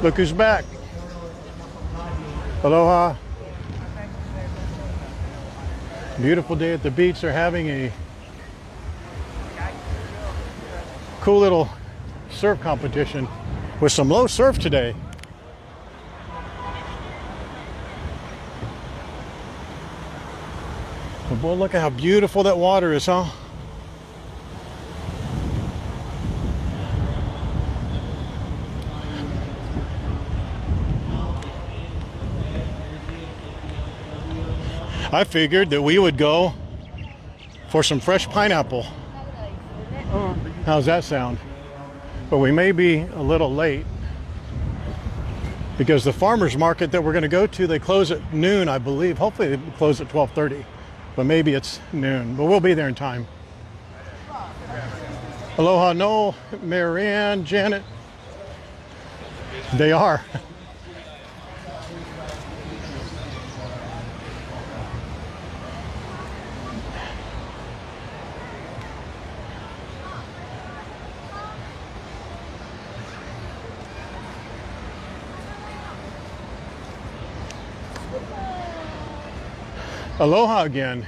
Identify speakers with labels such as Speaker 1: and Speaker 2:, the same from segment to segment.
Speaker 1: Look who's back. Aloha. Beautiful day at the beach. They're having a cool little surf competition with some low surf today. But boy, look at how beautiful that water is, huh? I figured that we would go for some fresh pineapple. How's that sound? But we may be a little late because the farmer's market that we're going to go to, they close at noon, I believe. Hopefully they close at 12:30, but maybe it's noon. But we'll be there in time. Aloha, Noel, Marianne, Janet. They are. Aloha again.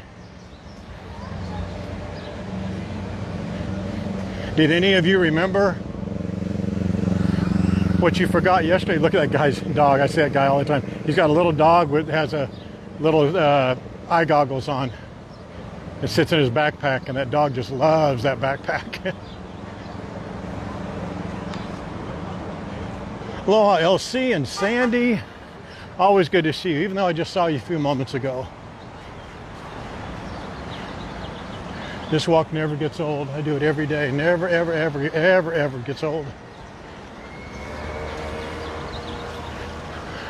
Speaker 1: Did any of you remember what you forgot yesterday? Look at that guy's dog. I say that guy all the time. He's got a little dog that has a little eye goggles on. It sits in his backpack, and that dog just loves that backpack. Aloha, LC and Sandy. Always good to see you, even though I just saw you a few moments ago. This walk never gets old. I do it every day. Never, ever, ever, ever, ever gets old.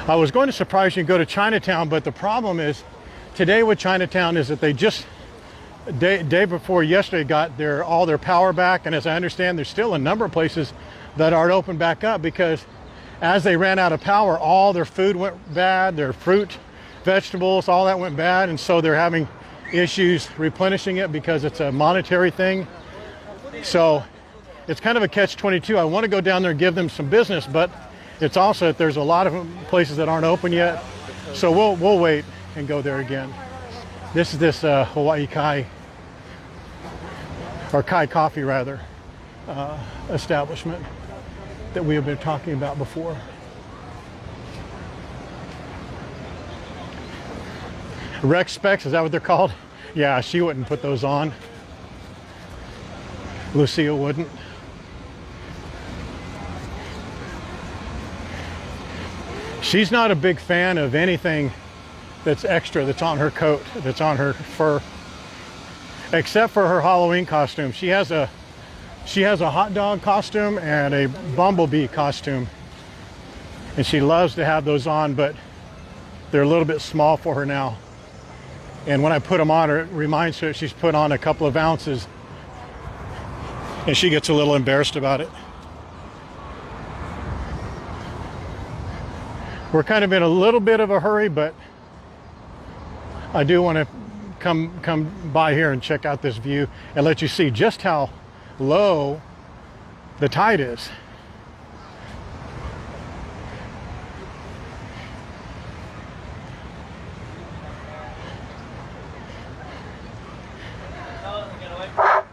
Speaker 1: I was going to surprise you and go to Chinatown, but the problem is today with Chinatown is that they just day before yesterday got all their power back, and as I understand, there's still a number of places that aren't open back up because as they ran out of power, all their food went bad, their fruit, vegetables, all that went bad, and so they're having issues replenishing it because it's a monetary thing. So it's kind of a catch-22. I want to go down there and give them some business, but it's also that there's a lot of places that aren't open yet. So we'll wait and go there again. This is this Hawaii Kai, or Kai Coffee rather, establishment that we have been talking about before. Rec specs, is that what they're called? Yeah, she wouldn't put those on. Lucia wouldn't. She's not a big fan of anything that's extra, that's on her coat, that's on her fur, except for her Halloween costume. She has a hot dog costume and a bumblebee costume, and she loves to have those on, but they're a little bit small for her now. And when I put them on her, it reminds her she's put on a couple of ounces, and she gets a little embarrassed about it. We're kind of in a little bit of a hurry, but I do want to come by here and check out this view and let you see just how low the tide is.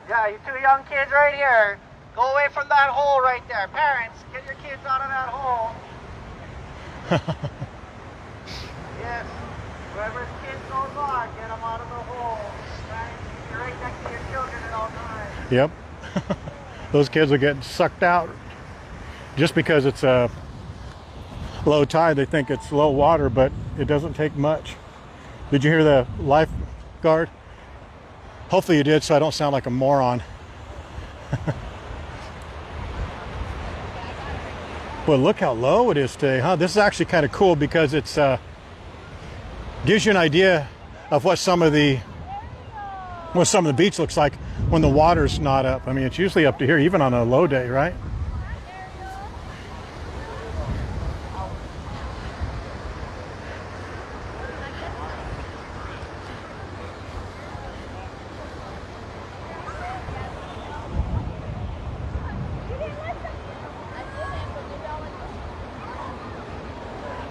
Speaker 2: Yeah, you two young kids right here, go away from that hole right there. Parents, get your kids out of that hole. Yes, whoever's kids goes on, get them out of the hole. Right? You're right next to your children at all times.
Speaker 1: Yep. Those kids will get sucked out just because it's a low tide. They think it's low water, but it doesn't take much. Did you hear the lifeguard? Hopefully you did, so I don't sound like a moron. Well, look how low it is today, huh? This is actually kind of cool because it's gives you an idea of what some of the beach looks like when the water's not up. I mean, it's usually up to here, even on a low day, right?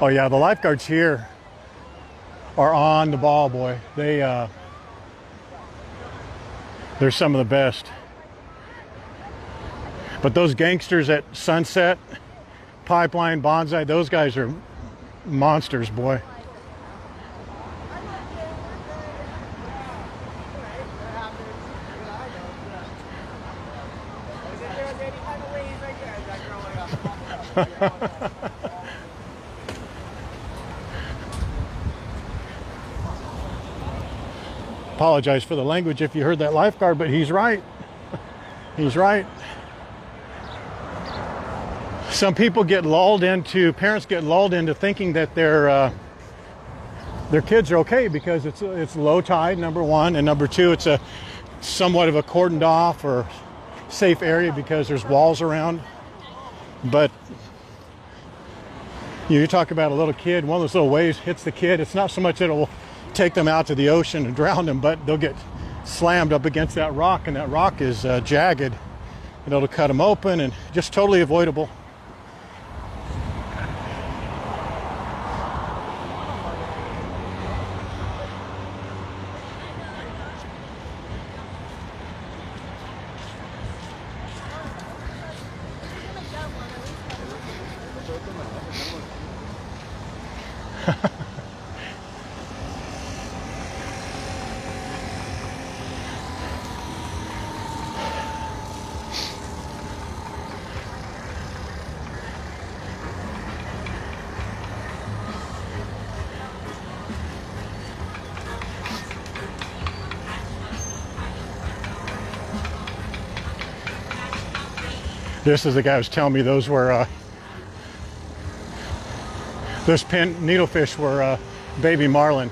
Speaker 1: Oh yeah, the lifeguards here are on the ball, boy. They're some of the best. But those gangsters at Sunset, Pipeline, Bonsai, those guys are monsters, boy. Apologize for the language if you heard that lifeguard, but he's right. He's right. Some people get lulled into, parents get lulled into thinking that their kids are okay because it's low tide, number one, and number two, it's a somewhat of a cordoned off or safe area because there's walls around. But you talk about a little kid, one of those little waves hits the kid. It's not so much that it will take them out to the ocean and drown them, but they'll get slammed up against that rock, and that rock is jagged, and it'll cut them open, and just totally avoidable. This is the guy who was telling me those were those needlefish were baby marlin.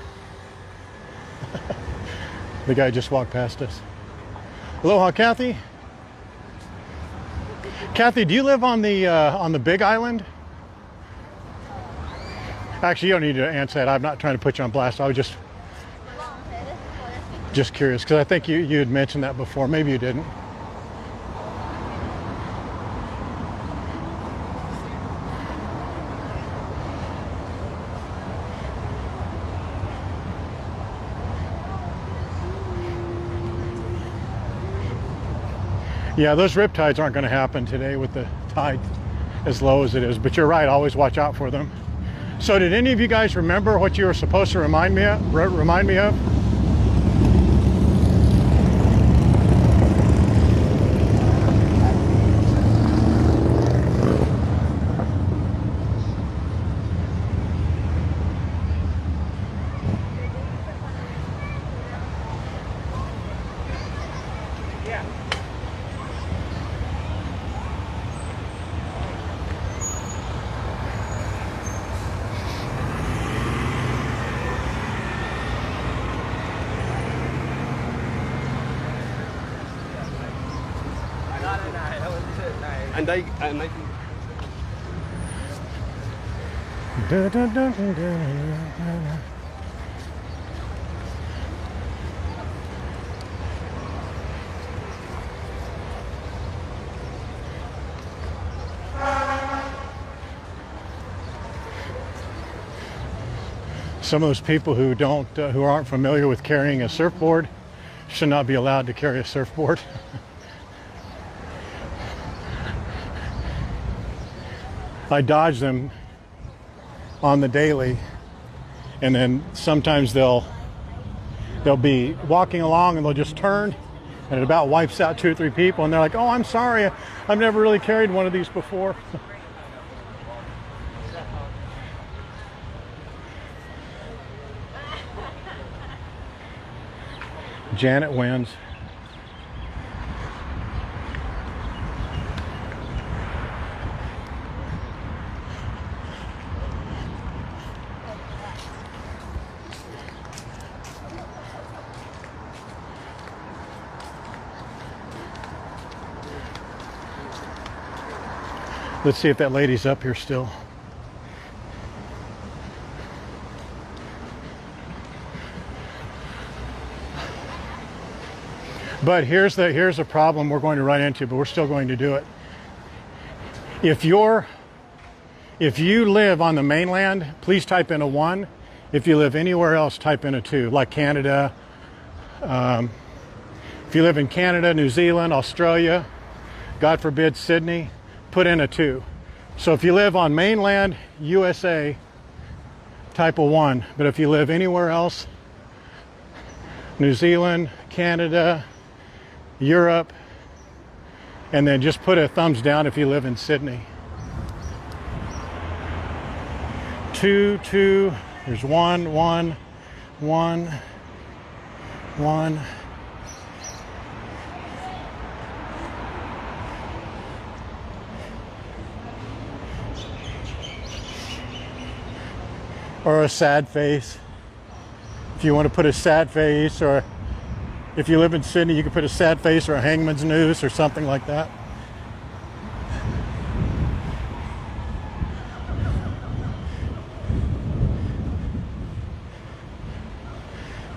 Speaker 1: The guy just walked past us. Aloha, Kathy. Kathy, do you live on the Big Island? Actually, you don't need to answer that. I'm not trying to put you on blast. I was just curious because I think you had mentioned that before. Maybe you didn't. Yeah, those riptides aren't going to happen today with the tide as low as it is, but you're right, always watch out for them. So did any of you guys remember what you were supposed to remind me of? Some of those people who aren't familiar with carrying a surfboard should not be allowed to carry a surfboard. I dodge them on the daily, and then sometimes they'll be walking along and they'll just turn, and it about wipes out 2 or 3 people, and they're like, "Oh, I'm sorry, I've never really carried one of these before." Janet wins. Let's see if that lady's up here still. But here's a problem we're going to run into, but we're still going to do it. If you're If you live on the mainland, please type in a 1. If you live anywhere else, type in a 2, like Canada. If you live in Canada, New Zealand, Australia, God forbid Sydney, put in a 2. So if you live on mainland USA, type a 1. But if you live anywhere else, New Zealand, Canada, Europe, and then just put a thumbs down if you live in Sydney. 2, 2, there's 1, 1, 1, 1. Or a sad face. If you want to put a sad face, or if you live in Sydney, you can put a sad face or a hangman's noose or something like that.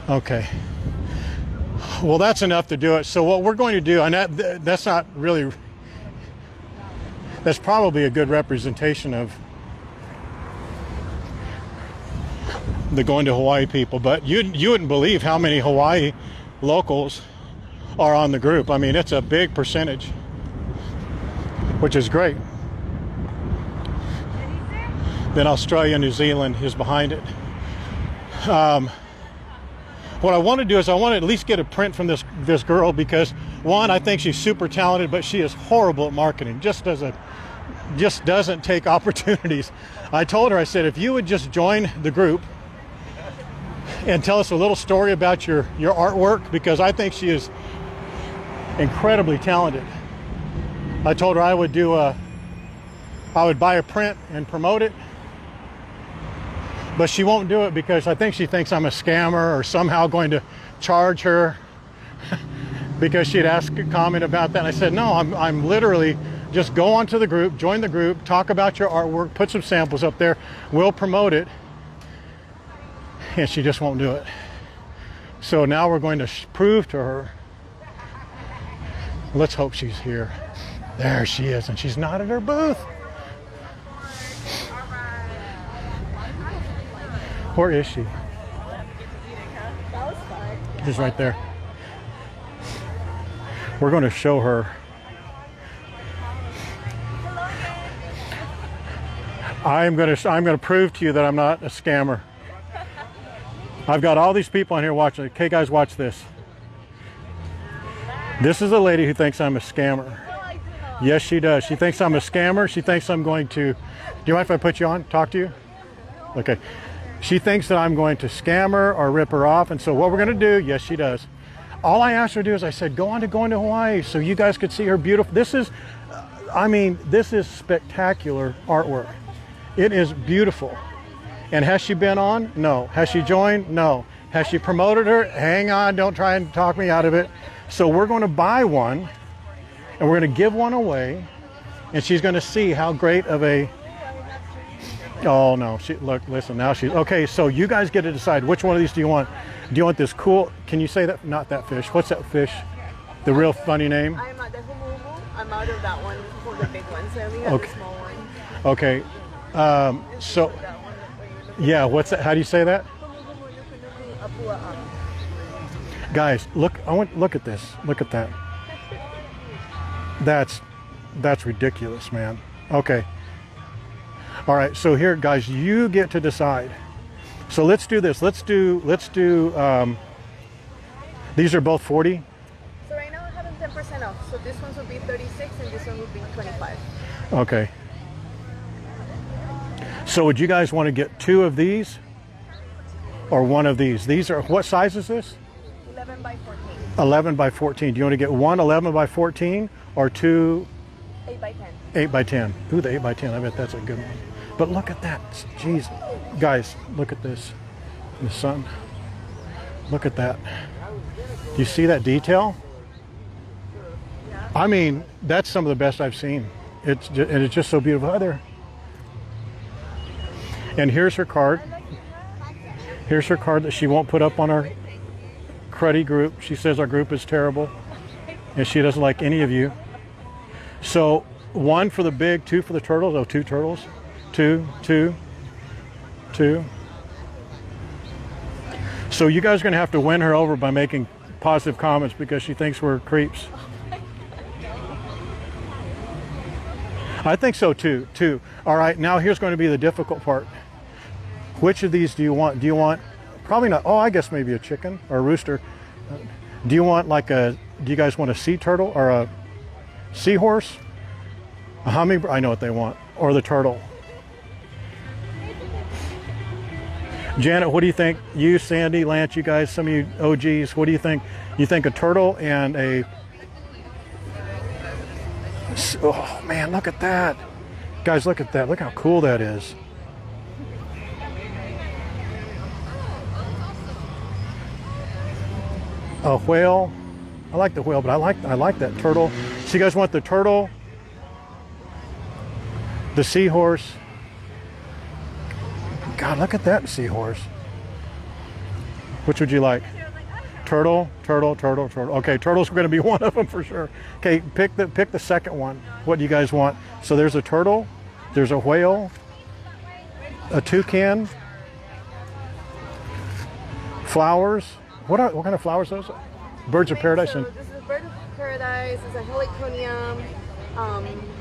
Speaker 1: Okay. Well, that's enough to do it. So what we're going to do, and that's not really, that's probably a good representation of the Going to Hawaii people, but you wouldn't believe how many Hawaii locals are on the group. I mean, it's a big percentage, which is great. Then Australia, New Zealand is behind it. What I want to do is I want to at least get a print from this girl, because one, I think she's super talented, but she is horrible at marketing. Just doesn't take opportunities. I told her, I said, if you would just join the group and tell us a little story about your artwork, because I think she is incredibly talented. I told her I would buy a print and promote it, but she won't do it because I think she thinks I'm a scammer or somehow going to charge her because she'd asked a comment about that. And I said, no, I'm literally just go onto the group, join the group, talk about your artwork, put some samples up there, we'll promote it. And she just won't do it. So now we're going to prove to her. Let's hope she's here. There she is, and she's not at her booth. Where is she? She's right there. We're going to show her. I'm going to prove to you that I'm not a scammer. I've got all these people on here watching. Okay, guys, watch this. This is a lady who thinks I'm a scammer. Yes, she does. She thinks I'm a scammer. She thinks I'm going to... Do you mind if I put you on? Talk to you? Okay. She thinks that I'm going to scam her or rip her off. And so what we're going to do, yes, she does. All I asked her to do is I said, go on to Going to Hawaii so you guys could see her beautiful... This is, I mean, this is spectacular artwork. It is beautiful. And has she been on? No. Has she joined? No. Has she promoted her? Hang on, don't try and talk me out of it. So we're going to buy one, and we're going to give one away, and she's going to see how great of a... Oh no, listen, now she's... Okay, so you guys get to decide which one of these do you want. Do you want this cool... Can you say that? Not that fish. What's that fish? The real funny name?
Speaker 3: I'm out of that one for the big one, so I only have the small one.
Speaker 1: Okay. So... Yeah, what's that? How do you say that? Guys, look at this. Look at that. That's ridiculous, man. Okay. All right, so here, guys, you get to decide. So let's do this. Let's do these are both 40?
Speaker 3: So right now I have them 10% off. So this one will be 36 and this one will be 25.
Speaker 1: Okay. So would you guys want to get 2 of these or 1 of these? These are, what size is this?
Speaker 3: 11 by 14.
Speaker 1: 11 by 14. Do you want to get 1 11 by 14 or 2
Speaker 3: 8 by 10.
Speaker 1: 8 by 10. Ooh, the 8 by 10. I bet that's a good one. But look at that. Jeez. Guys, look at this. The sun. Look at that. Do you see that detail? I mean, that's some of the best I've seen. It's just so beautiful. Hi there. And here's her card. Here's her card that she won't put up on our cruddy group. She says our group is terrible and she doesn't like any of you. So 1 for the big, 2 for the turtles. Oh, 2 turtles. two, two, two. So you guys are gonna have to win her over by making positive comments because she thinks we're creeps. I think so too, too. All right, now here's going to be the difficult part. Which of these do you want? Do you want, probably not, oh, I guess maybe a chicken or a rooster. Do you want like do you guys want a sea turtle or a seahorse? A hummingbird, I know what they want, or the turtle. Janet, what do you think? You, Sandy, Lance, you guys, some of you OGs, what do you think? You think a turtle and a, oh man, look at that. Guys, look at that. Look how cool that is. A whale. I like the whale, but I like that turtle. So you guys want the turtle, the seahorse. God, look at that seahorse. Which would you like? Turtle, turtle, turtle, turtle. Okay, turtle's going to be one of them for sure. Okay, pick the second one. What do you guys want? So there's a turtle, there's a whale, a toucan, flowers. What kind of flowers are those? Birds of paradise.
Speaker 3: So this is a bird of paradise. It's a heliconium,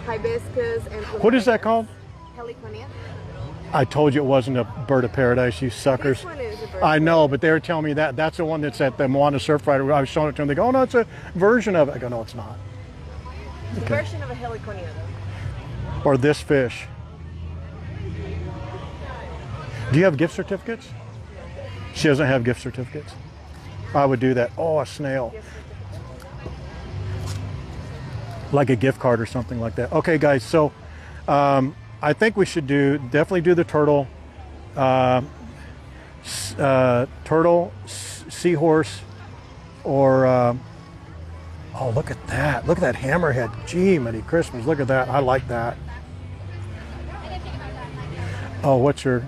Speaker 3: hibiscus, and
Speaker 1: what is that called?
Speaker 3: Heliconia.
Speaker 1: I told you it wasn't a bird of paradise, you suckers.
Speaker 3: This one is a bird.
Speaker 1: I know, but they were telling me that's the one that's at the Moana Surf Rider. I was showing it to them. They go, oh no, it's a version of it. I go, no, it's not.
Speaker 3: It's a version of a heliconia, though.
Speaker 1: Or this fish. Do you have gift certificates? She doesn't have gift certificates. I would do that. Oh, a snail. Like a gift card or something like that. Okay, guys, so I think we should definitely do the turtle, seahorse, or oh, look at that. Look at that hammerhead. Gee, Merry Christmas. Look at that. I like that. Oh, what's your...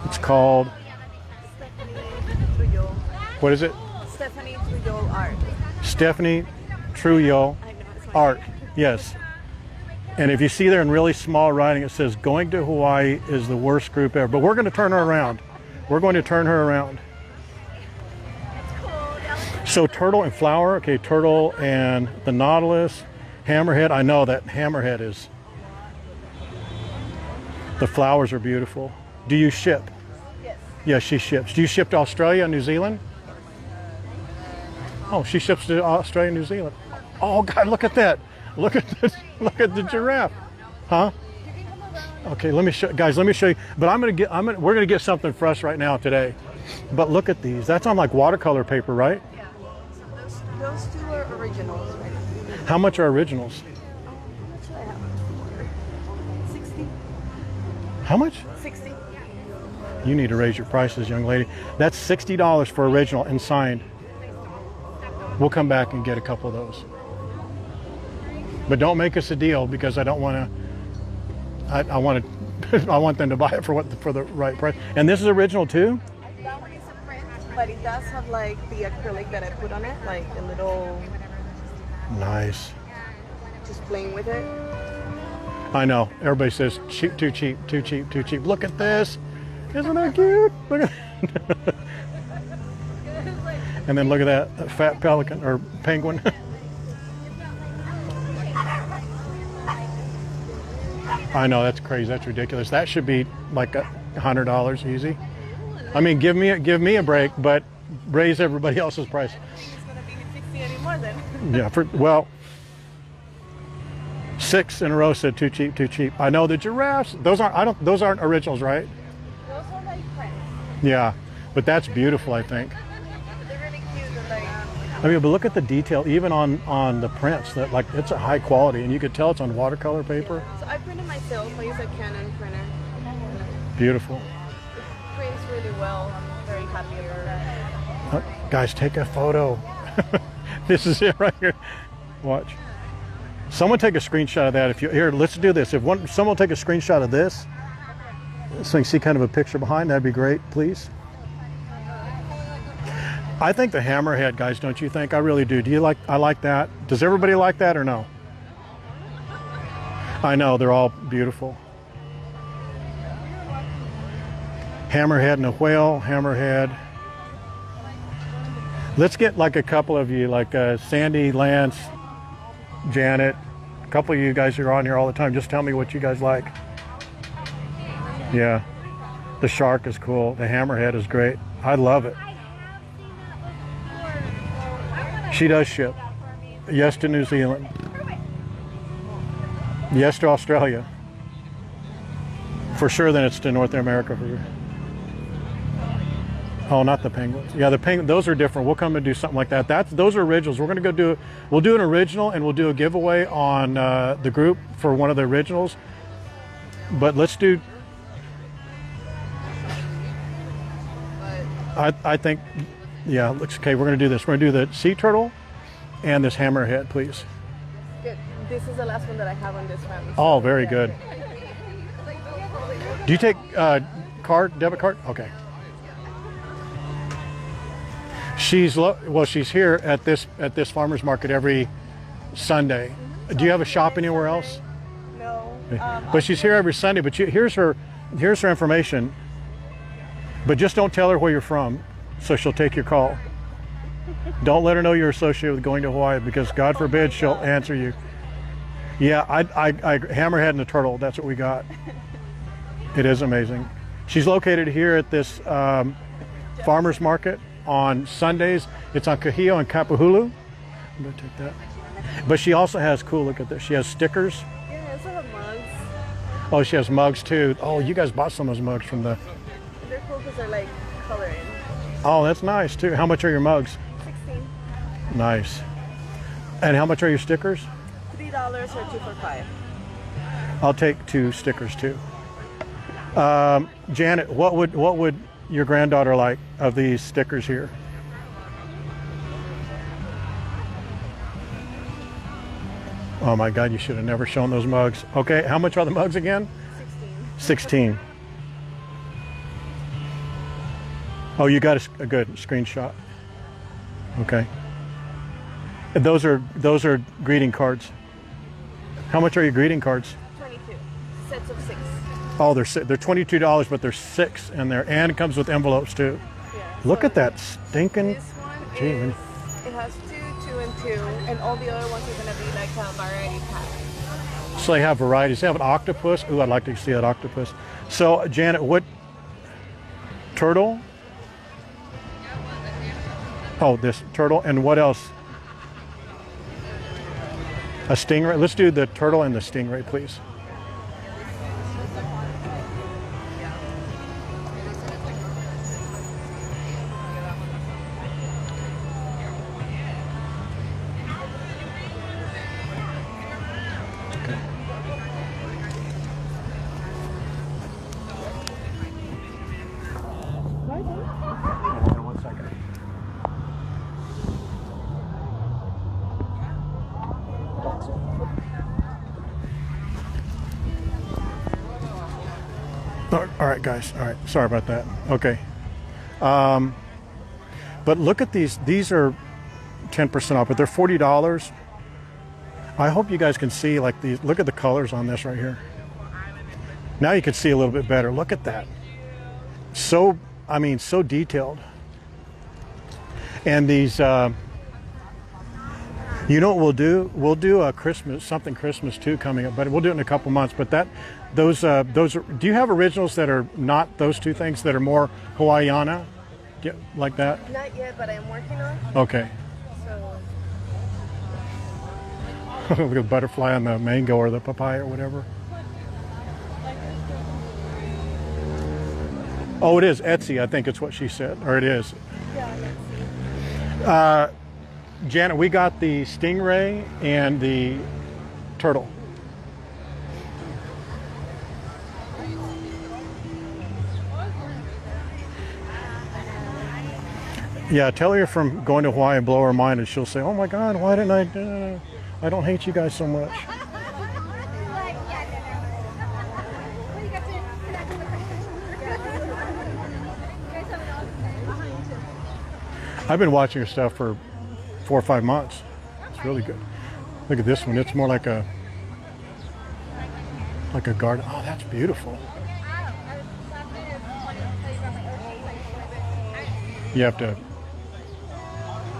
Speaker 1: It's called... What is it?
Speaker 3: Stephanie Trujol Art.
Speaker 1: Stephanie Trujol Art. Yes. And if you see there in really small writing, it says, going to Hawaii is the worst group ever. But we're going to turn her around. We're going to turn her around. So turtle and flower. Okay, turtle and the nautilus. Hammerhead. I know that hammerhead is... The flowers are beautiful. Do you ship?
Speaker 3: Yes.
Speaker 1: Yes, she ships. Do you ship to Australia and New Zealand? Oh, she ships to Australia and New Zealand. Oh God, look at that. Look at this. Look at the giraffe. Huh? Okay, let me show guys, let me show you. But we're gonna get something for us right now today. But look at these. That's on like watercolor paper, right?
Speaker 3: Yeah. So those two are originals, right?
Speaker 1: How much are originals?
Speaker 3: What should I have? 60.
Speaker 1: How much?
Speaker 3: 60.
Speaker 1: You need to raise your prices, young lady. That's $60 for original and signed. We'll come back and get a couple of those. But don't make us a deal because I don't want to. I want to. I want them to buy it for the right price. And this is original too.
Speaker 3: That one is a print, but it does have like the acrylic that I put on it, like a little.
Speaker 1: Nice.
Speaker 3: Just playing with it.
Speaker 1: I know. Everybody says cheap, too cheap, too cheap, too cheap. Look at this. Isn't that cute? Look at. And then look at that fat pelican or penguin. I know, that's crazy. That's ridiculous. That should be like $100 easy. I mean, give me a break, but raise everybody else's price.
Speaker 3: It's gonna be 60 anymore then.
Speaker 1: Yeah. Well, 6 in a row said too cheap, too cheap. I know the giraffes. Those aren't originals, right?
Speaker 3: Those are like prints.
Speaker 1: Yeah, but that's beautiful. I think.
Speaker 3: They're really cute. They're like.
Speaker 1: I mean, but look at the detail, even on the prints. That like it's a high quality, and you could tell it's on watercolor paper.
Speaker 3: So I printed myself. I use a Canon printer.
Speaker 1: Beautiful.
Speaker 3: It prints really well. I'm very happy about that.
Speaker 1: Guys, take a photo. This is it right here. Watch. Someone take a screenshot of that. If you here, let's do this. If someone will take a screenshot of this, so you can see kind of a picture behind, that'd be great, please. I think the hammerhead, guys, don't you think? I really do. I like that. Does everybody like that or no? I know, they're all beautiful. Hammerhead and a whale, hammerhead. Let's get like a couple of you, like Sandy, Lance, Janet, a couple of you guys who are on here all the time. Just tell me what you guys like. Yeah, the shark is cool. The hammerhead is great. I love it. She does ship. Yes to New Zealand. Yes to Australia. For sure, then it's to North America. Oh, not the penguins. Yeah, the penguins, those are different. We'll come and do something like that. Those are originals. We're going to we'll do an original and we'll do a giveaway on the group for one of the originals. But let's do, I think, yeah, looks okay. We're going to do this. We're going to do the sea turtle and this hammerhead, please.
Speaker 3: Good. This is the last one that I have on this family.
Speaker 1: Oh, very good. Do you take debit card? Okay. She's here at this farmer's market every Sunday. Do you have a shop anywhere else?
Speaker 3: No.
Speaker 1: But she's here every Sunday. But here's her information. But just don't tell her where you're from, so she'll take your call. Don't let her know you're associated with Going to Hawaii, because God forbid she'll answer you. Yeah, I hammerhead and the turtle. That's what we got. It is amazing. She's located here at this farmer's market on Sundays. It's on Kahio and Kapahulu. I'm gonna take that. But she also has, cool, look at this. She has stickers.
Speaker 3: Yeah, I also have mugs.
Speaker 1: Oh, she has mugs too. Oh, you guys bought some of those mugs from the...
Speaker 3: They're cool because they're like coloring.
Speaker 1: Oh, that's nice too. How much are your mugs?
Speaker 3: 16.
Speaker 1: Nice. And how much are your stickers?
Speaker 3: $3 or 2 for $5.
Speaker 1: I'll take 2 stickers too. Janet, what would your granddaughter like of these stickers here? Oh my God, you should have never shown those mugs. Okay, how much are the mugs again? 16. Oh, you got a good screenshot. Okay. And those are greeting cards. How much are your greeting cards?
Speaker 3: 22. Sets of 6.
Speaker 1: Oh, they're $22, but they're 6 in there, and it comes with envelopes too.
Speaker 3: Yeah.
Speaker 1: Look
Speaker 3: So
Speaker 1: at that stinking.
Speaker 3: This one
Speaker 1: Gee,
Speaker 3: is, it has 2, 2, and 2, and all the other ones are gonna be like a variety pack.
Speaker 1: So they have varieties. They have an octopus. Ooh, I'd like to see that octopus. So Janet, what turtle? Oh, this turtle, and what else? A stingray. Let's do the turtle and the stingray, please. All right, guys. All right. Sorry about that. Okay. But look at these. These are 10% off, but they're $40. I hope you guys can see like these. Look at the colors on this right here. Now you can see a little bit better. Look at that. So, I mean, so detailed. And these, you know what we'll do? We'll do a Christmas too coming up, but we'll do it in a couple months. But those are, do you have originals that are not those two things, that are more Hawaiiana, like that?
Speaker 3: Not yet, but I'm working on.
Speaker 1: Okay.
Speaker 3: So
Speaker 1: Look at the butterfly on the mango or the papaya or whatever. Oh, it is Etsy, I think it's what she said, or it is.
Speaker 3: yeah,
Speaker 1: Janet, we got the stingray and the turtle. Yeah, tell her you're from Going to Hawaii and blow her mind, and she'll say, "Oh my God, why didn't I don't hate you guys so much." I've been watching your stuff for 4 or 5 months. It's really good. Look at this one. It's more like a Like a garden. Oh, that's beautiful. You have to,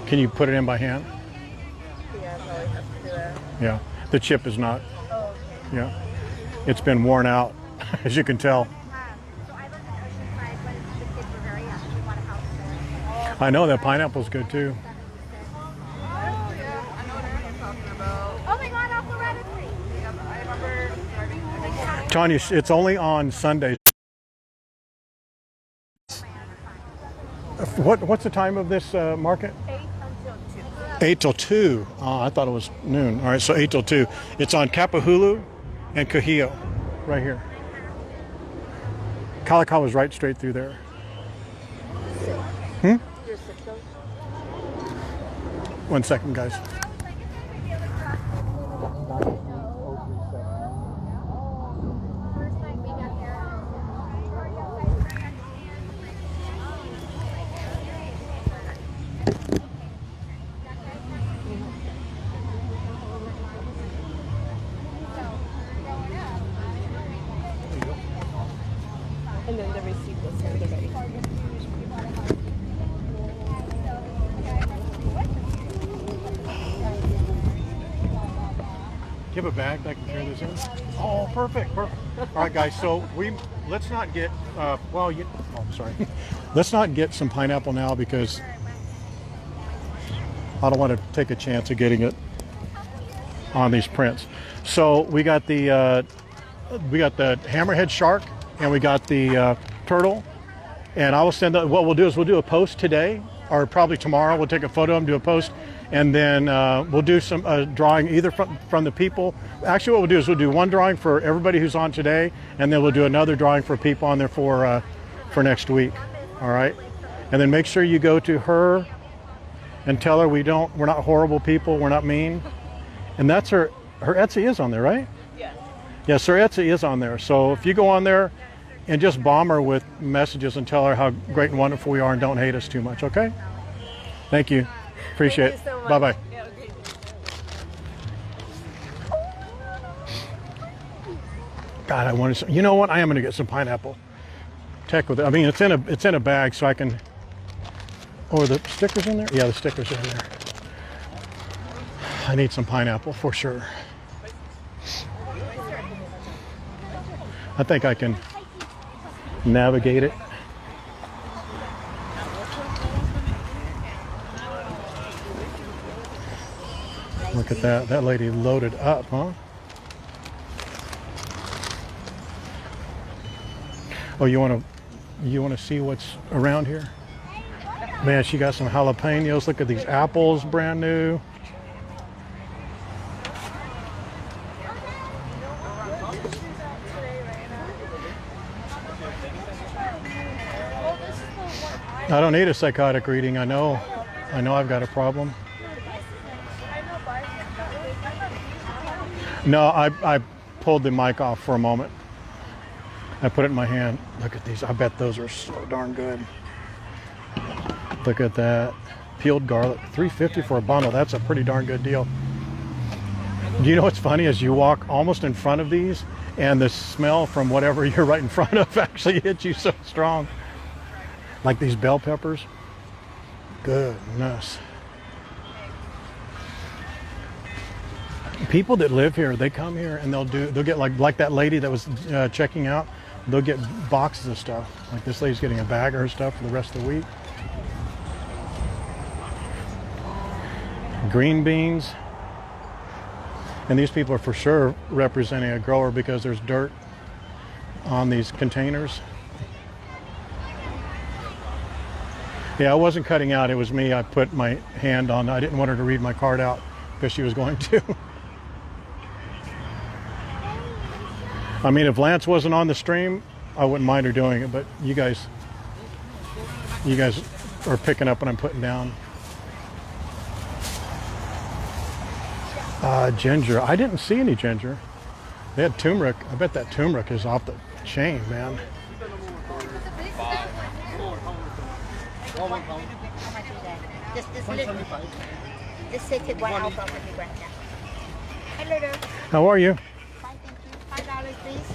Speaker 1: can you put it in by hand?
Speaker 3: Yeah, no, I have to do that.
Speaker 1: Yeah. The chip is not,
Speaker 3: Oh, okay.
Speaker 1: yeah. It's been worn out, as you can tell.
Speaker 4: So I live in Oceanside, but the kids were very happy. We bought a house there.
Speaker 1: I know that pineapple's good too.
Speaker 3: Oh, yeah. I know what you're talking about.
Speaker 4: Oh my God, Uncle Rabbit Tree.
Speaker 3: Yeah, I remember driving.
Speaker 1: Tanya, it's only on Sundays. What's the time of this market?
Speaker 3: 8 until 2.
Speaker 1: 8 till 2. Oh, I thought it was noon. All right, so 8 till 2. It's on Kapahulu and Kahio, right here. Kalakaua right straight through there.
Speaker 3: You're sick though?
Speaker 1: 1 second, guys.
Speaker 4: First night we got there.
Speaker 3: And then the receipt was sent already.
Speaker 1: Do you have a bag that I can carry this in? Oh, perfect, perfect. All right, guys. So let's not get sorry. Let's not get some pineapple now because I don't want to take a chance of getting it on these prints. So we got the hammerhead shark and we got the turtle. And I will send out. What we'll do is we'll do a post today or probably tomorrow. We'll take a photo and do a post. And then we'll do some drawing either from the people. Actually, what we'll do is we'll do one drawing for everybody who's on today, and then we'll do another drawing for people on there for next week. All right. And then make sure you go to her and tell her we're not horrible people, we're not mean. And that's her Etsy is on there, right?
Speaker 3: Yes.
Speaker 1: Yes, her Etsy is on there. So if you go on there and just bomb her with messages and tell her how great and wonderful we are and don't hate us too much, okay? Thank you. Appreciate
Speaker 3: Thank you so
Speaker 1: it.
Speaker 3: much.
Speaker 1: Bye-bye.
Speaker 3: Yeah, okay.
Speaker 1: God, I wanted some. You know what? I am going to get some pineapple. Tech with it. I mean, it's in a bag, so I can. Oh, are the stickers in there? Yeah, the stickers are in there. I need some pineapple for sure. I think I can navigate it. Look at that. That lady loaded up, huh? Oh, you want to see what's around here? Man, she got some jalapenos. Look at these apples, brand new. I don't need a psychotic reading. I know I've got a problem. No, I pulled the mic off for a moment. I put it in my hand. Look at these. I bet those are so darn good. Look at that. Peeled garlic, $3.50 for a bundle. That's a pretty darn good deal. Do you know what's funny is you walk almost in front of these and the smell from whatever you're right in front of actually hits you so strong. Like these bell peppers. Goodness. People that live here, they come here and they'll get like that lady that was checking out. They'll get boxes of stuff. Like this lady's getting a bag of her stuff for the rest of the week. Green beans. And these people are for sure representing a grower because there's dirt on these containers. Yeah, I wasn't cutting out. It was me. I put my hand on. I didn't want her to read my card out because she was going to. I mean, if Lance wasn't on the stream, I wouldn't mind her doing it. But you guys are picking up what I'm putting down. Ginger. I didn't see any ginger. They had turmeric. I bet that turmeric is off the chain, man.
Speaker 4: This little, this scented one alpha $1 right now. Hello there.
Speaker 1: How are you?
Speaker 4: Fine, thank you. $5, please.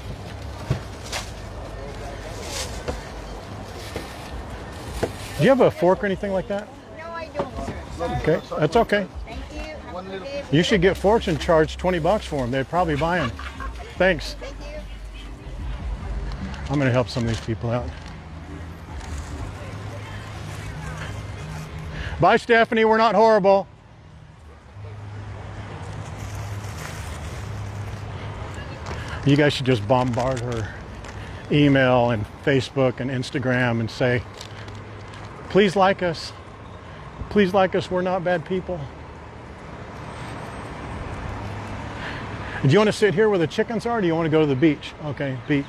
Speaker 1: Do you have a fork or anything like that?
Speaker 4: No, I don't.
Speaker 1: Okay, that's okay.
Speaker 4: Thank you. Okay,
Speaker 1: You should get forks and charge 20 bucks for them. They'd probably buy them. Thanks.
Speaker 4: thank you.
Speaker 1: I'm going to help some of these people out. Bye, Stephanie. We're not horrible. You guys should just bombard her email and Facebook and Instagram and say, please like us. Please like us. We're not bad people. Do you want to sit here where the chickens are, or do you want to go to the beach? Okay, beach.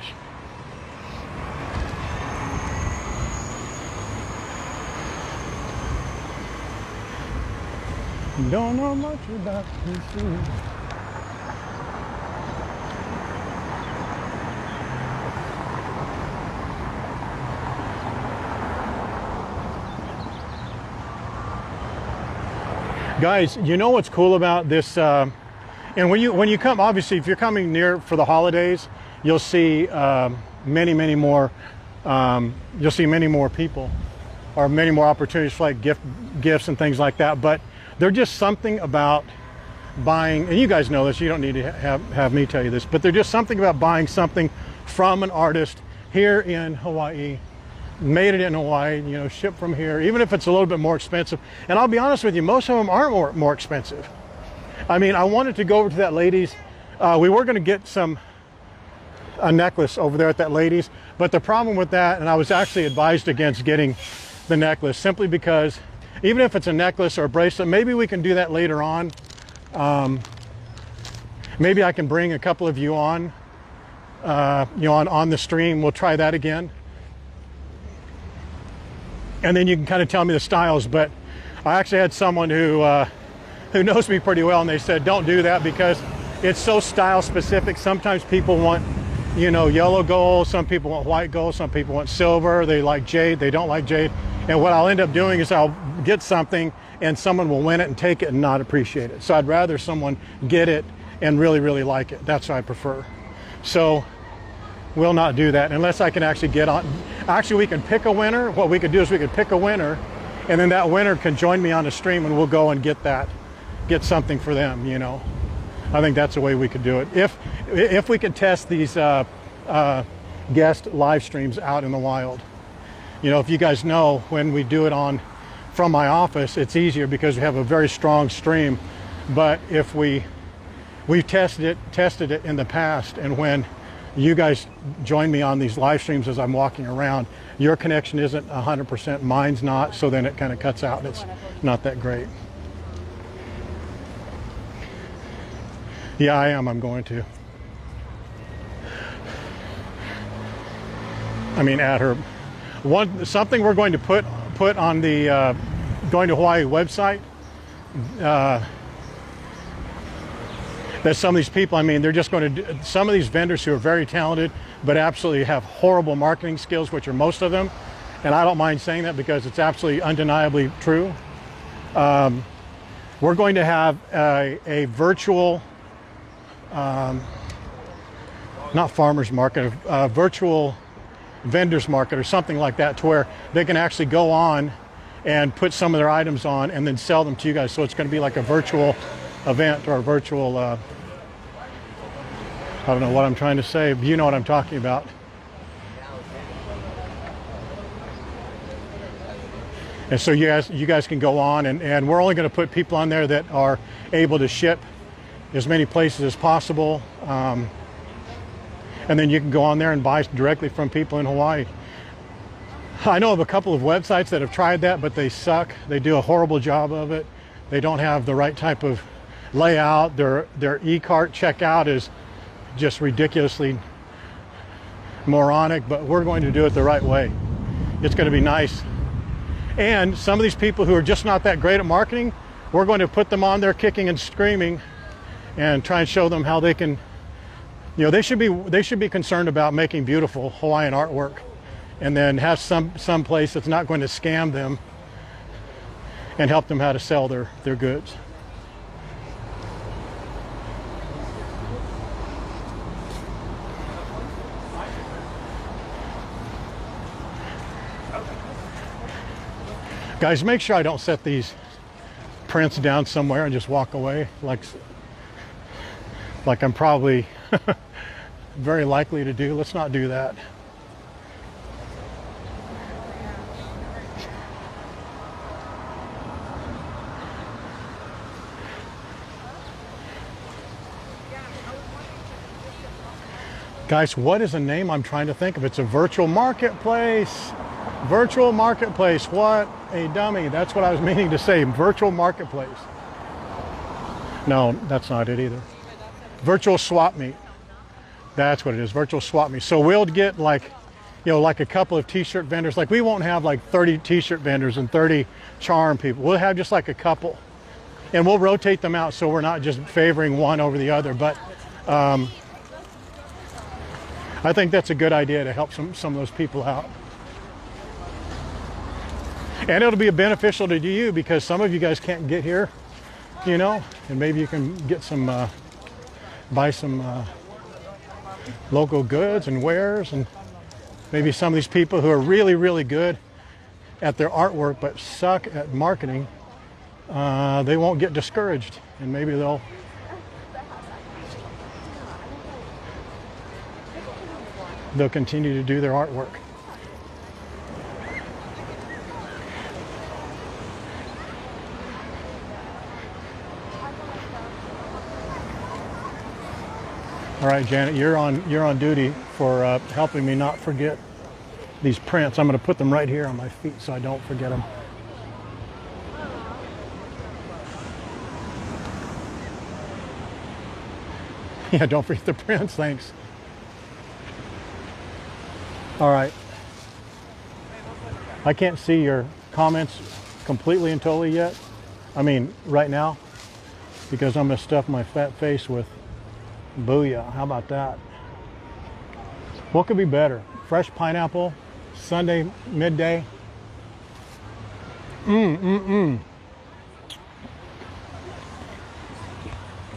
Speaker 1: Don't know much about this. Guys, you know what's cool about this? And when you come, obviously, if you're coming near for the holidays, you'll see many more. You'll see many more people, or many more opportunities for like gifts and things like that. But there's just something about buying, and you guys know this. You don't need to have me tell you this, but there's just something about buying something from an artist here in Hawaii. Made it in Hawaii, you know, shipped from here, even if it's a little bit more expensive. And I'll be honest with you, most of them aren't more expensive. I mean, I wanted to go over to that lady's. We were going to get a necklace over there at that lady's, but the problem with that, and I was actually advised against getting the necklace simply because even if it's a necklace or a bracelet, maybe we can do that later on. Maybe I can bring a couple of you on, you know, on the stream. We'll try that again. And then you can kind of tell me the styles. But I actually had someone who knows me pretty well, and they said don't do that because it's so style specific. Sometimes people want, you know, yellow gold, some people want white gold, some people want silver, they like jade, they don't like jade. And what I'll end up doing is I'll get something and someone will win it and take it and not appreciate it. So I'd rather someone get it and really like it. That's what I prefer. So we'll not do that unless I can actually get on. Actually, we can pick a winner. What we could do is we could pick a winner, and then that winner can join me on the stream, and we'll go and get something for them. You know, I think that's the way we could do it. If we could test these guest live streams out in the wild. You know, if you guys know, when we do it from my office, it's easier because we have a very strong stream. But if we've tested it in the past, and when you guys join me on these live streams as I'm walking around, your connection isn't 100%, mine's not, so then it kind of cuts out and it's not that great. Yeah, I am. I'm going to. I mean, at her. Something we're going to put on the Going to Hawaii website. That some of these people, I mean, they're just going to do, some of these vendors who are very talented, but absolutely have horrible marketing skills, which are most of them. And I don't mind saying that because it's absolutely undeniably true. We're going to have a virtual, not farmers market, a virtual vendors market or something like that, to where they can actually go on and put some of their items on and then sell them to you guys. So it's going to be like a virtual event or a virtual, I don't know what I'm trying to say, but you know what I'm talking about. And so you guys can go on, and we're only going to put people on there that are able to ship as many places as possible. And then you can go on there and buy directly from people in Hawaii. I know of a couple of websites that have tried that, but they suck. They do a horrible job of it. They don't have the right type of layout. Their e-cart checkout is just ridiculously moronic, but we're going to do it the right way. It's going to be nice. And some of these people who are just not that great at marketing, we're going to put them on there kicking and screaming and try and show them how they can, you know, they should be concerned about making beautiful Hawaiian artwork, and then have some place that's not going to scam them and help them how to sell their goods. Guys, make sure I don't set these prints down somewhere and just walk away like I'm probably very likely to do. Let's not do that. Guys, what is a name I'm trying to think of? It's a virtual marketplace. Virtual marketplace. What a dummy. That's what I was meaning to say. Virtual marketplace. No, that's not it either. Virtual swap meet. That's what it is. Virtual swap meet. So we'll get like, you know, like a couple of t-shirt vendors. Like we won't have like 30 t-shirt vendors and 30 charm people. We'll have just like a couple. And we'll rotate them out so we're not just favoring one over the other. But I think that's a good idea to help some of those people out. And it'll be beneficial to you because some of you guys can't get here, you know, and maybe you can get some, buy some local goods and wares, and maybe some of these people who are really, really good at their artwork but suck at marketing, they won't get discouraged, and maybe they'll continue to do their artwork. All right, Janet, you're on duty for helping me not forget these prints. I'm going to put them right here on my feet so I don't forget them. Yeah, don't forget the prints. Thanks. All right. I can't see your comments completely and totally yet. I mean, right now, because I'm going to stuff my fat face with booyah. How about that? What could be better? Fresh pineapple, Sunday midday.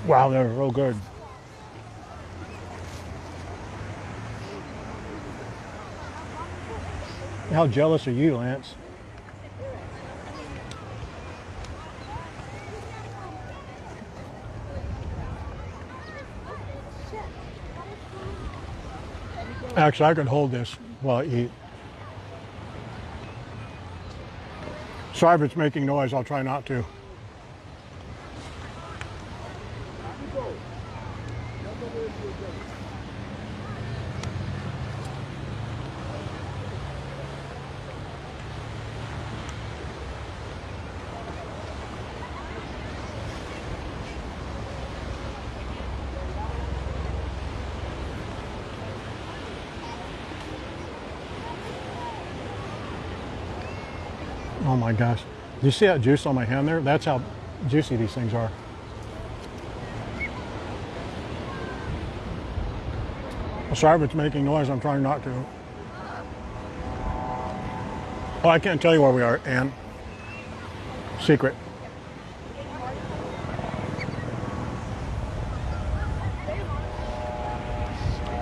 Speaker 1: Wow, they're real good. How jealous are you, Lance? Actually, I could hold this while I eat. Sorry if it's making noise, I'll try not to. Oh my gosh. Do you see that juice on my hand there? That's how juicy these things are. Sorry if it's making noise, I'm trying not to. Oh, I can't tell you where we are, Ann. Secret.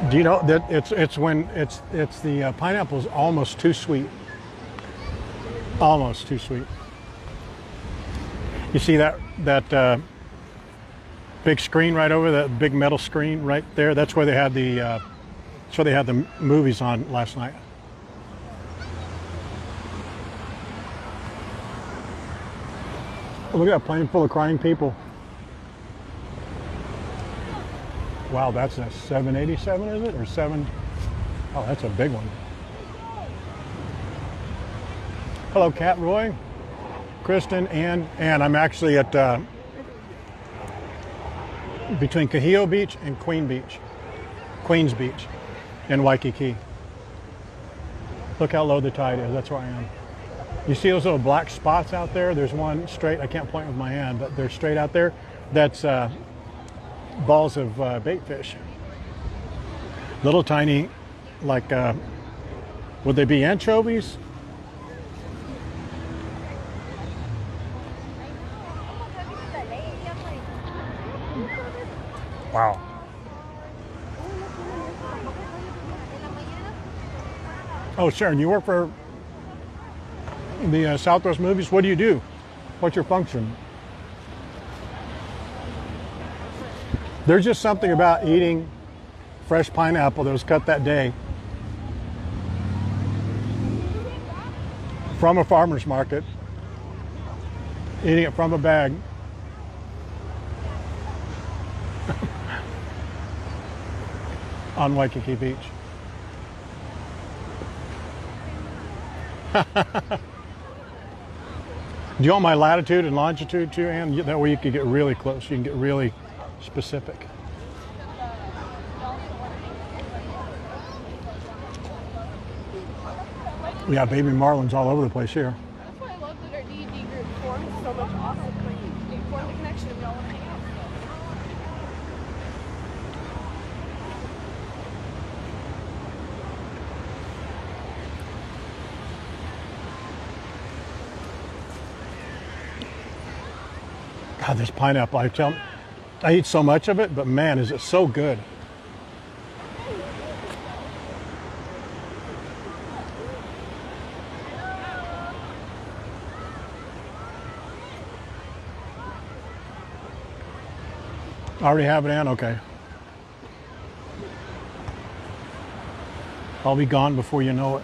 Speaker 1: Do you know that it's when it's the pineapple's almost too sweet. Almost too sweet. You see that big screen right over, that big metal screen right there? That's where they had the movies on last night. Look at that plane full of crying people. Wow, that's a 787, is it? Or 7? Oh, that's a big one. Hello, Kat, Roy, Kristen, and I'm actually at between Cahillo Beach and Queens Beach in Waikiki. Look how low the tide is. That's where I am. You see those little black spots out there? There's one straight. I can't point with my hand, but they're straight out there. That's balls of bait fish. Little tiny, like, would they be anchovies? Wow. Oh, Sharon, you work for the Southwest Movies. What do you do? What's your function? There's just something about eating fresh pineapple that was cut that day from a farmer's market, eating it from a bag. On Waikiki Beach. Do you want my latitude and longitude too, Ann? That way you can get really close. You can get really specific. We got baby marlins all over the place here.
Speaker 3: That's why I love that our D&D group formed so much awesome. Like, they formed a connection and we all want to hang out.
Speaker 1: God, this pineapple, I eat so much of it, but man, is it so good. Already have it, Ann? Okay. I'll be gone before you know it.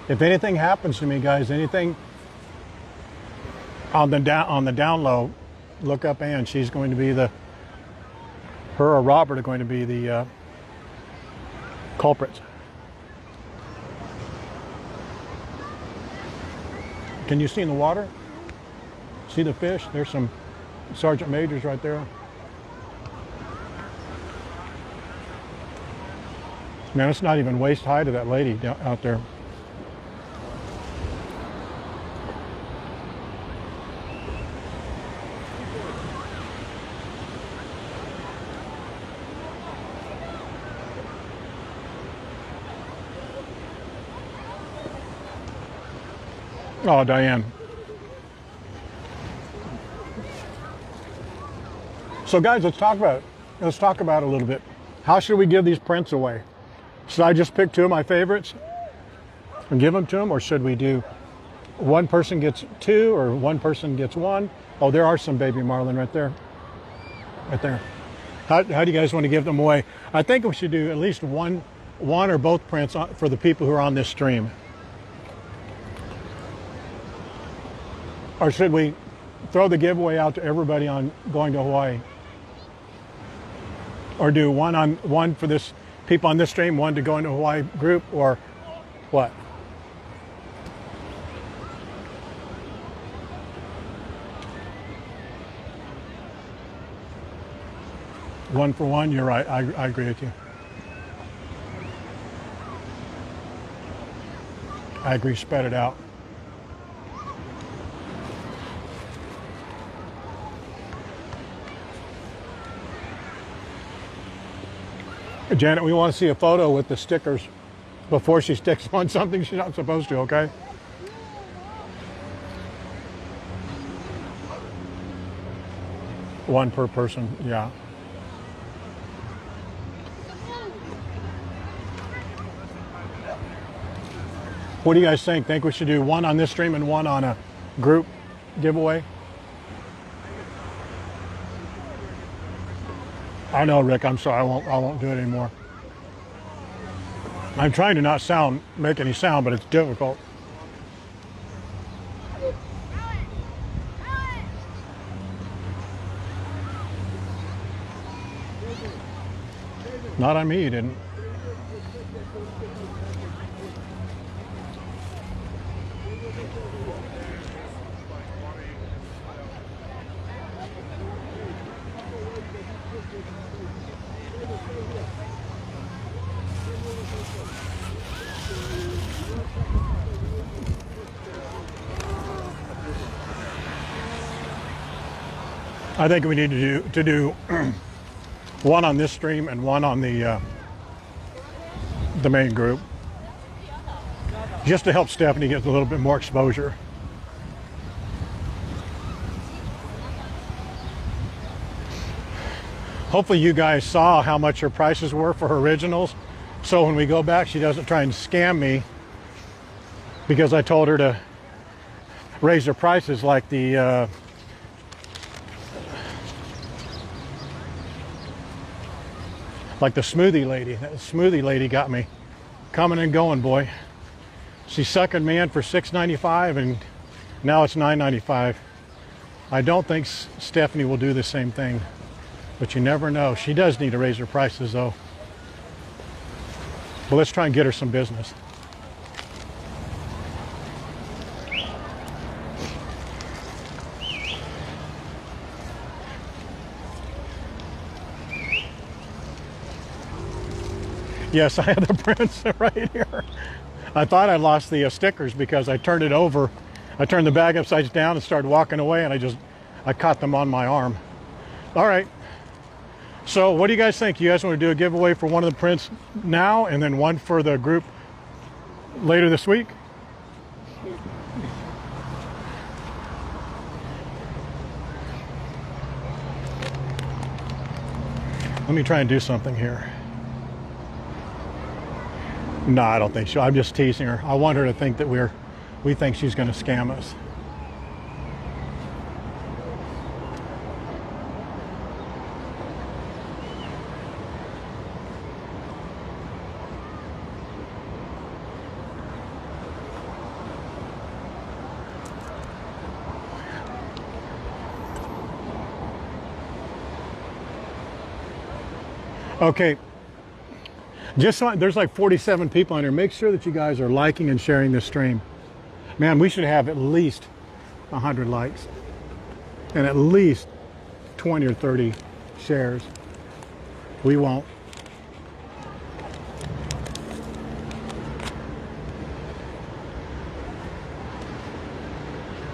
Speaker 1: If anything happens to me, guys, anything on the down low, look up Ann. She's going to be her or Robert are going to be the culprits. Can you see in the water? See the fish? There's some sergeant majors right there. Man, it's not even waist high to that lady out there. Oh, Diane. So guys, let's talk about it a little bit. How should we give these prints away? Should I just pick two of my favorites and give them to them, or should we do one person gets two or one person gets one? Oh, there are some baby marlin right there. Right there. How do you guys want to give them away? I think we should do at least one or both prints for the people who are on this stream. Or should we throw the giveaway out to everybody on Going to Hawaii? Or do one for this people on this stream, one to Going to Hawaii group, or what? One for one, you're right. I agree with you. I agree, spread it out. Janet, we want to see a photo with the stickers before she sticks on something she's not supposed to, okay? One per person, yeah. What do you guys think? Think we should do one on this stream and one on a group giveaway? I know, Rick, I'm sorry, I won't do it anymore. I'm trying to not make any sound, but it's difficult. Not on me, you didn't. I think we need to do one on this stream and one on the main group, just to help Stephanie get a little bit more exposure. Hopefully you guys saw how much her prices were for her originals, so when we go back she doesn't try and scam me because I told her to raise their prices like the smoothie lady. That smoothie lady got me coming and going, boy. She's sucking me in for $6.95 and now it's $9.95. I don't think Stephanie will do the same thing, but you never know. She does need to raise her prices though. But let's try and get her some business. Yes, I had the prints right here. I thought I lost the stickers because I turned it over. I turned the bag upside down and started walking away, and I caught them on my arm. All right. So what do you guys think? You guys want to do a giveaway for one of the prints now and then one for the group later this week? Let me try and do something here. No, I don't think so. I'm just teasing her. I want her to think that we think she's going to scam us. Okay. Just so, there's like 47 people on here. Make sure that you guys are liking and sharing this stream. Man, we should have at least 100 likes and at least 20 or 30 shares. We won't.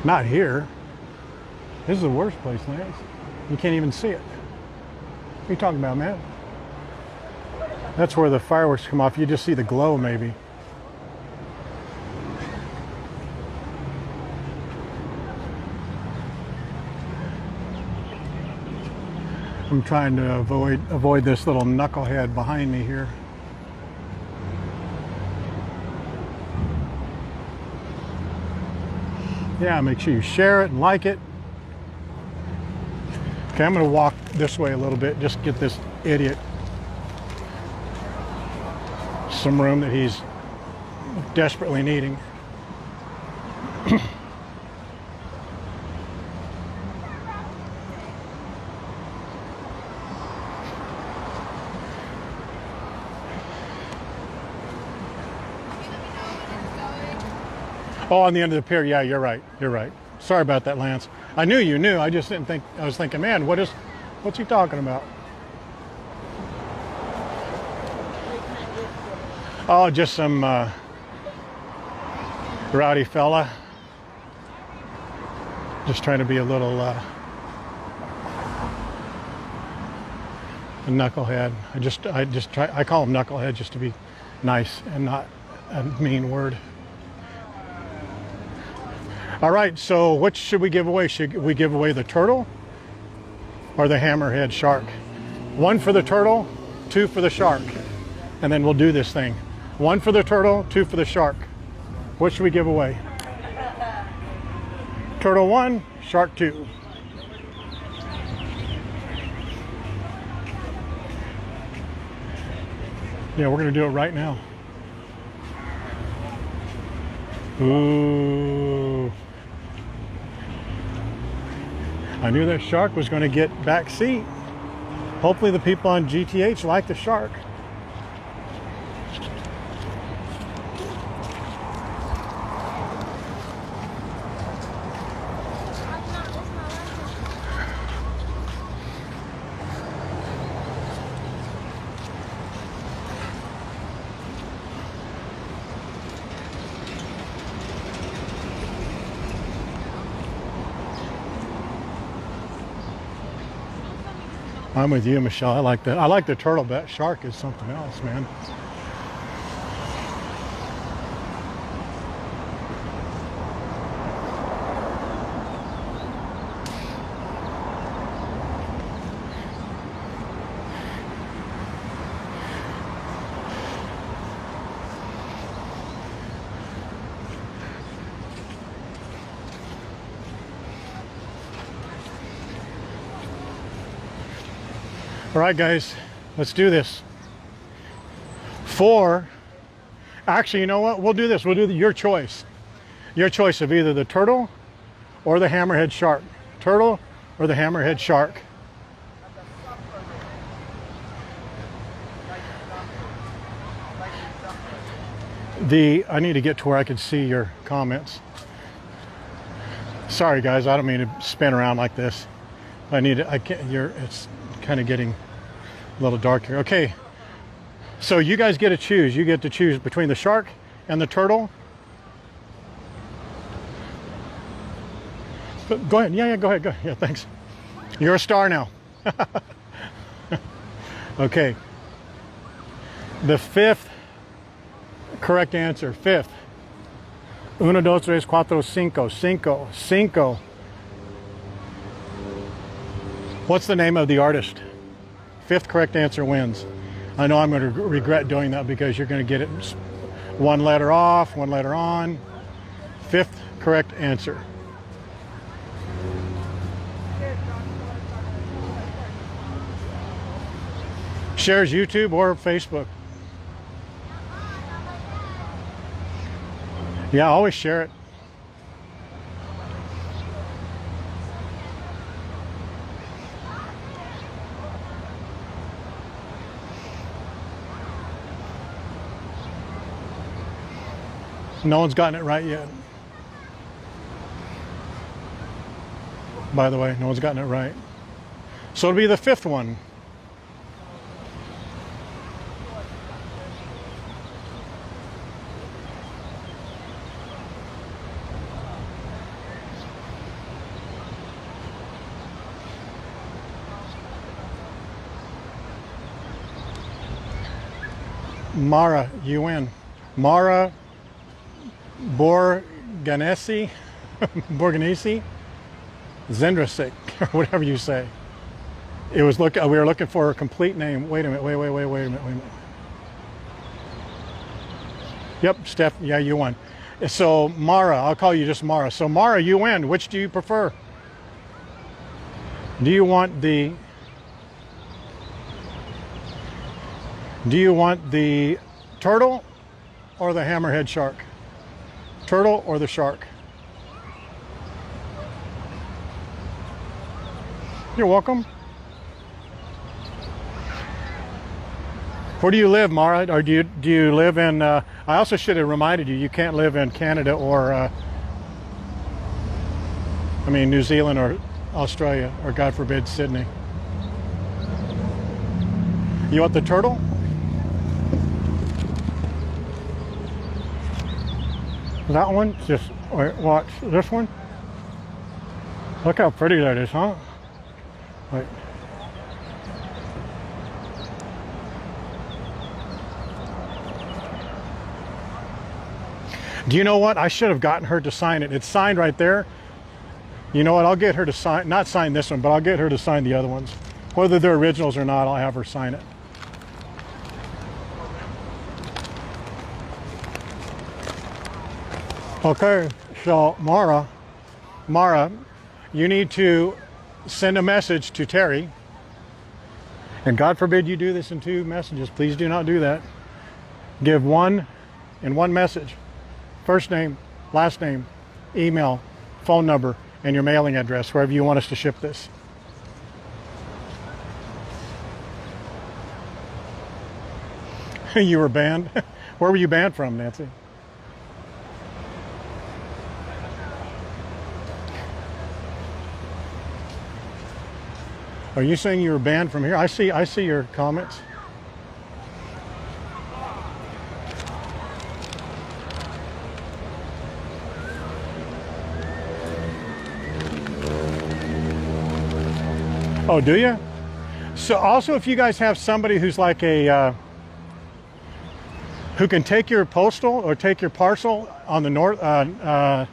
Speaker 1: Not here. This is the worst place, Lance. You can't even see it. What are you talking about, man? That's where the fireworks come off. You just see the glow, maybe. I'm trying to avoid this little knucklehead behind me here. Yeah, make sure you share it and like it. Okay, I'm going to walk this way a little bit, just get this idiot some room that he's desperately needing. Oh, on the end of the pier. Yeah, you're right. You're right. Sorry about that, Lance. I knew you knew. I just didn't think. I was thinking, man, what's he talking about? Oh, just some rowdy fella. Just trying to be a little a knucklehead. I call him knucklehead just to be nice and not a mean word. All right, so what should we give away? Should we give away the turtle or the hammerhead shark? One for the turtle, two for the shark, and then we'll do this thing. One for the turtle, two for the shark. What should we give away? Turtle 1, shark 2. Yeah, we're gonna do it right now. Ooh. I knew that shark was going to get back seat. Hopefully the people on GTH like the shark. I'm with you, Michelle. I like that. I like the turtle, but that shark is something else, man. All right, guys, let's do this. 4. Actually, you know what? We'll do this. We'll do your choice. Your choice of either the turtle or the hammerhead shark. Turtle or the hammerhead shark. I need to get to where I can see your comments. Sorry, guys, I don't mean to spin around like this. It's kind of getting a little dark here. Okay, so you guys get to choose. You get to choose between the shark and the turtle. But go ahead. Yeah, go ahead. Go ahead. Yeah, thanks. You're a star now. Okay. The 5th correct answer. 5th. 1, 2, 3, 4, 5. Cinco. What's the name of the artist? 5th correct answer wins. I know I'm going to regret doing that because you're going to get it 1 letter off, 1 letter on. 5th correct answer. Shares YouTube or Facebook. Yeah, always share it. No one's gotten it right yet. By the way, no one's gotten it right. So it'll be the 5th one. Mara, you win. Mara Borganesi, Zendrasik, or whatever you say. It was we were looking for a complete name. Wait a minute. Wait a minute. Yep, Steph. Yeah, you won. So Mara, I'll call you just Mara. So Mara, you win. Which do you prefer? Do you want the turtle or the hammerhead shark? Turtle or the shark? You're welcome. Where do you live, Mara? Or do you live in? I also should have reminded you can't live in Canada or New Zealand or Australia or God forbid Sydney. You want the turtle? That one? Just wait, watch this one. Look how pretty that is, huh? Wait. Do you know what? I should have gotten her to sign it. It's signed right there. You know what? I'll get her to sign, not sign this one, but I'll get her to sign the other ones. Whether they're originals or not, I'll have her sign it. Okay, so Mara, you need to send a message to Terry. And God forbid you do this in 2 messages. Please do not do that. Give one message. First name, last name, email, phone number, and your mailing address, wherever you want us to ship this. You were banned? Where were you banned from, Nancy? Are you saying you were banned from here? I see your comments. Oh, do you? So also, if you guys have somebody who's like who can take your postal or take your parcel on the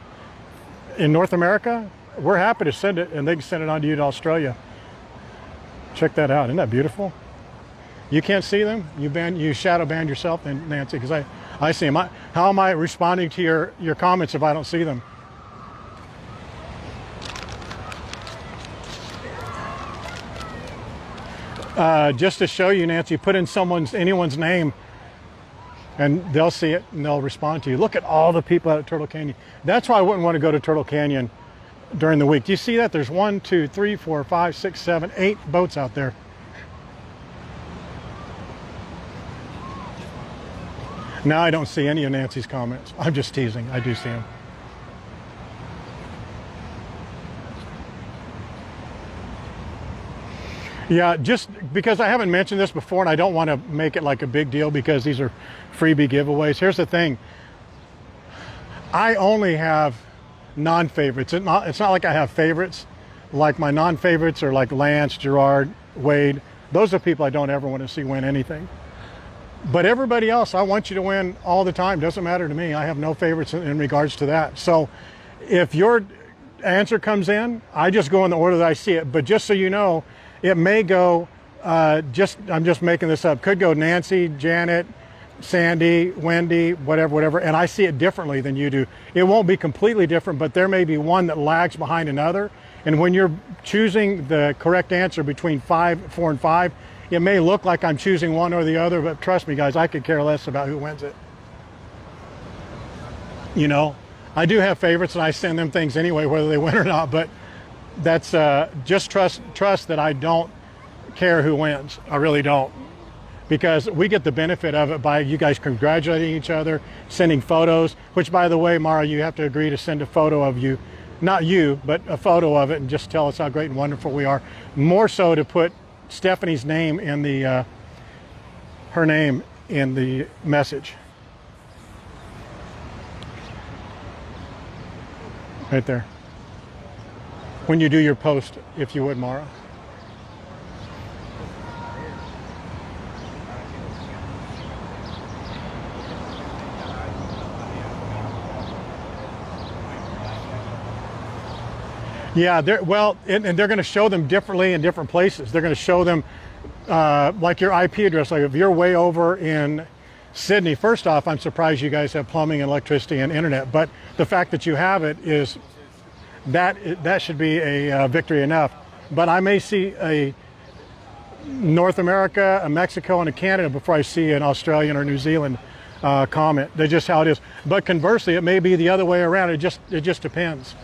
Speaker 1: in North America, we're happy to send it, and they can send it on to you to Australia. Check that out. Isn't that beautiful? You can't see them? You shadow banned yourself, then, Nancy, because I see them. How am I responding to your comments if I don't see them? Just to show you, Nancy, put in anyone's name, and they'll see it and they'll respond to you. Look at all the people out at Turtle Canyon. That's why I wouldn't want to go to Turtle Canyon during the week. Do you see that? There's 1, 2, 3, 4, 5, 6, 7, 8 boats out there. Now I don't see any of Nancy's comments. I'm just teasing. I do see them. Yeah, just because I haven't mentioned this before and I don't want to make it like a big deal because these are freebie giveaways. Here's the thing. I only have non-favorites. It's not like I have favorites. Like my non-favorites are like Lance, Gerard, Wade. Those are people I don't ever want to see win anything. But everybody else, I want you to win all the time. Doesn't matter to me. I have no favorites in regards to that. So if your answer comes in, I just go in the order that I see it. But just so you know, it may go, I'm just making this up, could go Nancy, Janet, Sandy, Wendy, whatever, and I see it differently than you do. It won't be completely different, but there may be one that lags behind another. And when you're choosing the correct answer between 4 and 5, it may look like I'm choosing one or the other, but trust me, guys, I could care less about who wins it. You know, I do have favorites and I send them things anyway, whether they win or not, but that's just trust that I don't care who wins. I really don't, because we get the benefit of it by you guys congratulating each other, sending photos, which, by the way, Mara, you have to agree to send a photo of you, not you, but a photo of it, and just tell us how great and wonderful we are. More so to put Stephanie's name in the her name in the message right there when you do your post, if you would, Mara. Yeah, well, and they're going to show them differently in different places. They're going to show them like your IP address. Like if you're way over in Sydney, first off, I'm surprised you guys have plumbing and electricity and internet. But the fact that you have it is that should be a victory enough. But I may see a North America, a Mexico, and a Canada before I see an Australian or New Zealand comment. That's just how it is. But conversely, it may be the other way around. It just depends.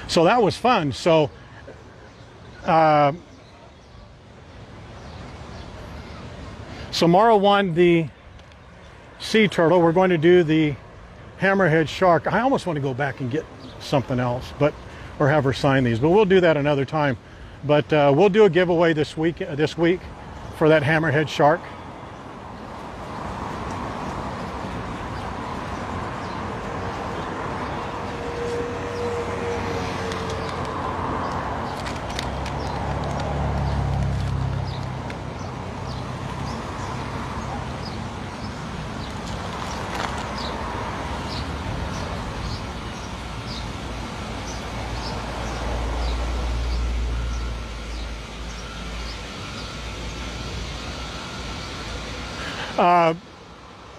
Speaker 1: So that was fun. So Mara won the sea turtle. We're going to do the hammerhead shark. I almost want to go back and get something else, or have her sign these, but we'll do that another time. But we'll do a giveaway this week for that hammerhead shark.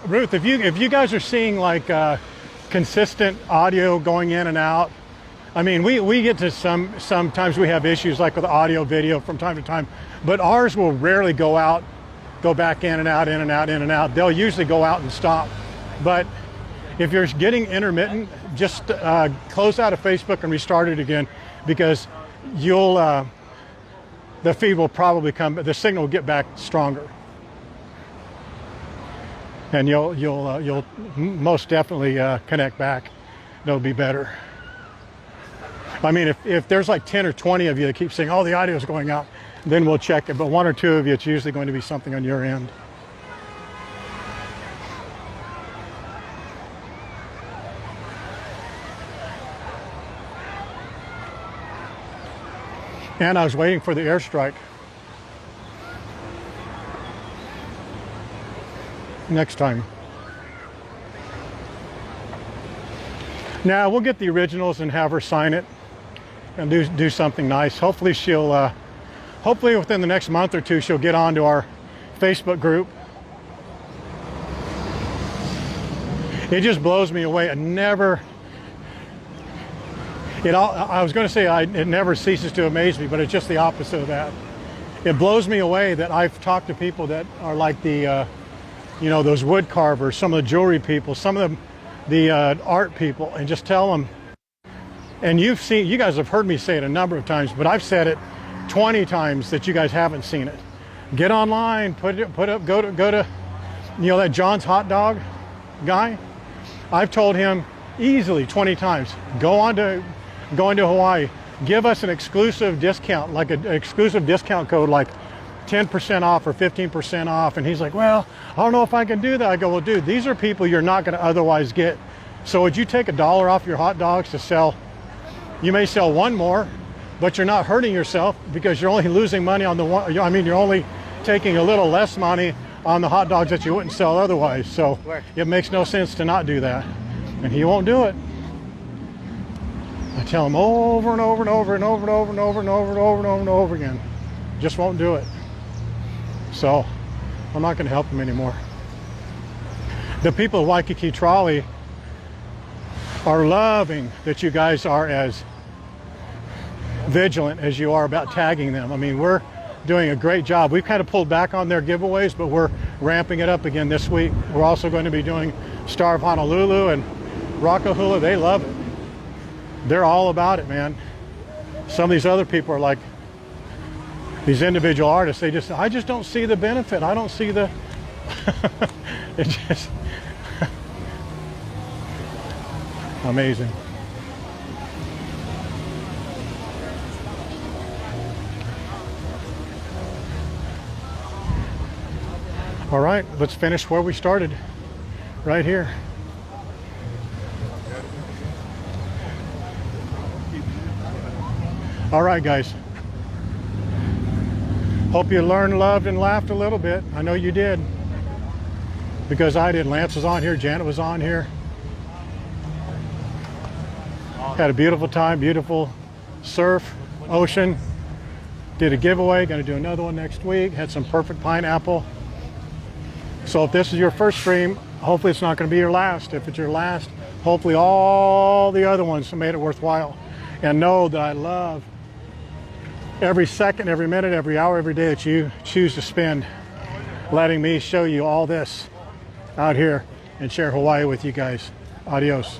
Speaker 1: Ruth, if you guys are seeing like consistent audio going in and out, I mean, we get to sometimes we have issues like with audio, video from time to time, but ours will rarely go back in and out, in and out, in and out. They'll usually go out and stop. But if you're getting intermittent, just close out of Facebook and restart it again, because the feed will probably the signal will get back stronger. And you'll most definitely connect back. It'll be better. I mean, if there's like 10 or 20 of you that keep saying, oh, the audio is going out, then we'll check it. But 1 or 2 of you, it's usually going to be something on your end. And I was waiting for the airstrike. Next time. Now we'll get the originals and have her sign it and do something nice. Hopefully hopefully within the next month or 2 she'll get onto our Facebook group. It just blows me away. I was going to say it never ceases to amaze me, but it's just the opposite of that. It blows me away that I've talked to people that are like the, those wood carvers, some of the jewelry people, some of the art people, and just tell them. And you guys have heard me say it a number of times, but I've said it 20 times that you guys haven't seen it. Get online, go to, that John's hot dog guy. I've told him easily 20 times, going to Hawaii, give us an exclusive discount, like an exclusive discount code, like 10% off or 15% off. And he's like, well, I don't know if I can do that. I go, well, dude, these are people you're not going to otherwise get. So would you take $1 off your hot dogs to sell? You may sell one more, but you're not hurting yourself because you're only losing money on the one. I mean, you're only taking a little less money on the hot dogs that you wouldn't sell otherwise. So it makes no sense to not do that. And he won't do it. I tell him over and over and over and over and over and over and over and over and over and over again. Just won't do it. So I'm not going to help him anymore. The people of Waikiki Trolley are loving that you guys are as vigilant as you are about tagging them. I mean, we're doing a great job. We've kind of pulled back on their giveaways, but we're ramping it up again this week. We're also going to be doing Star of Honolulu and Rockahula. They love it. They're all about it, man. Some of these other people are like these individual artists. I just don't see the benefit. I don't see the it just amazing. All right, let's finish where we started, right here. All right, guys. Hope you learned, loved, and laughed a little bit. I know you did, because I did. Lance was on here, Janet was on here. Had a beautiful time, beautiful surf, ocean. Did a giveaway, gonna do another one next week. Had some perfect pineapple. So if this is your first stream, hopefully it's not gonna be your last. If it's your last, hopefully all the other ones made it worthwhile. And know that I love every second, every minute, every hour, every day that you choose to spend letting me show you all this out here and share Hawaii with you guys. Adios.